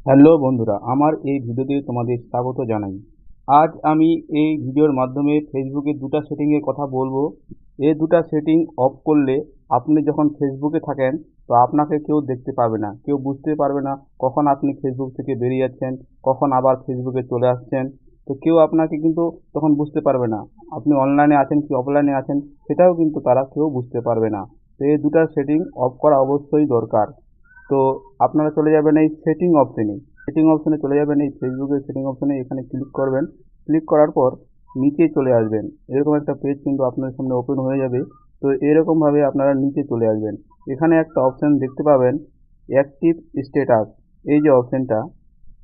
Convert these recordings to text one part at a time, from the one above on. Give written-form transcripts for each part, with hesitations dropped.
Hello বন্ধুরা, আমার এই ভিডিওতে তোমাদের স্বাগত জানাই। আজ আমি এই ভিডিওর মাধ্যমে ফেসবুকের দুটো সেটিংয়ের কথা বলবো। এই দুটো সেটিং অফ করলে আপনি যখন ফেসবুকে থাকেন তো আপনাকে কেউ দেখতে পাবে না, কেউ বুঝতে পারবে না কখন আপনি ফেসবুক থেকে বেরিয়ে যাচ্ছেন, কখন আবার ফেসবুকে চলে আসছেন। তো কেউ আপনাকে কিন্তু তখন বুঝতে পারবে না আপনি অনলাইনে আছেন কি অফলাইনে আছেন, সেটাও কিন্তু তারা কেউ বুঝতে পারবে না। তো এই দুটো সেটিং অফ করা অবশ্যই দরকার। তো আপনারা চলে যাবেন এই সেটিং অপশনে চলে যাবেন, এই ফেসবুকের সেটিং অপশনে এখানে ক্লিক করবেন। ক্লিক করার পর নিচে চলে আসবেন, এরকম একটা পেজ কিন্তু আপনার সামনে ওপেন হয়ে যাবে। তো এরকমভাবে আপনারা নিচে চলে আসবেন। এখানে একটা অপশন দেখতে পাবেন, অ্যাক্টিভ স্ট্যাটাস। এই যে অপশনটা,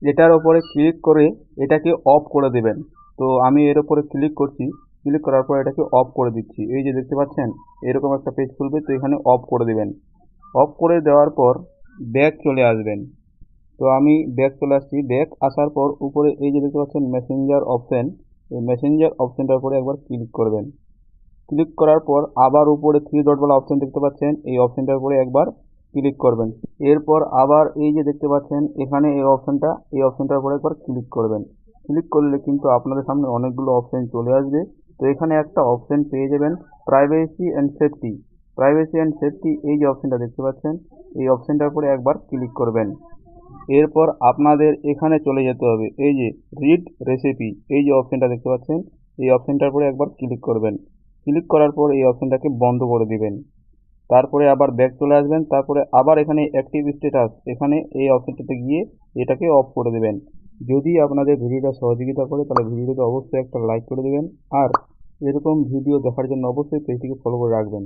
এটার ওপরে ক্লিক করে এটাকে অফ করে দেবেন। তো আমি এর ওপরে ক্লিক করছি, ক্লিক করার পর এটাকে অফ করে দিচ্ছি। এই যে দেখতে পাচ্ছেন এরকম একটা পেজ খুলবে, তো এখানে অফ করে দেবেন। অফ করে দেওয়ার পর ব্যাক চলে আসবেন। তো আমি ব্যাক চলে আসছি। ব্যাক আসার পর উপরে এই যে দেখতে পাচ্ছেন মেসেঞ্জার অপশন, এই মেসেঞ্জার অপশনটার উপরে একবার ক্লিক করবেন। ক্লিক করার পর আবার উপরে থ্রি ডট বলা অপশন দেখতে পাচ্ছেন, এই অপশনটার উপরে একবার ক্লিক করবেন। এরপর আবার এই যে দেখতে পাচ্ছেন এখানে এই অপশনটার উপরে একবার ক্লিক করবেন। ক্লিক করলে কিন্তু আপনাদের সামনে অনেকগুলো অপশন চলে আসবে। তো এখানে একটা অপশন পেয়ে যাবেন, privacy and safety. Privacy and safety, এই যে অপশনটা দেখতে পাচ্ছেন, এই অপশনটার উপরে একবার ক্লিক করবেন। এরপর আপনাদের এখানে চলে যেতে হবে, এই যে রিড রেসিপি, এই যে অপশনটা দেখতে পাচ্ছেন, এই অপশনটার উপরে একবার ক্লিক করবেন। ক্লিক করার পর এই অপশনটাকে বন্ধ করে দিবেন। তারপরে আবার ব্যাক চলে আসবেন। তারপরে আবার এখানে অ্যাক্টিভ স্ট্যাটাস, এখানে এই অপশনটাতে গিয়ে এটাকে অফ করে দেবেন। যদি আপনাদের ভিডিওটা সহযোগিতা করে তাহলে ভিডিওটাকে অবশ্যই একটা লাইক করে দেবেন। আর এরকম ভিডিও দেখার জন্য অবশ্যই পেজটিকে ফলো করে রাখবেন।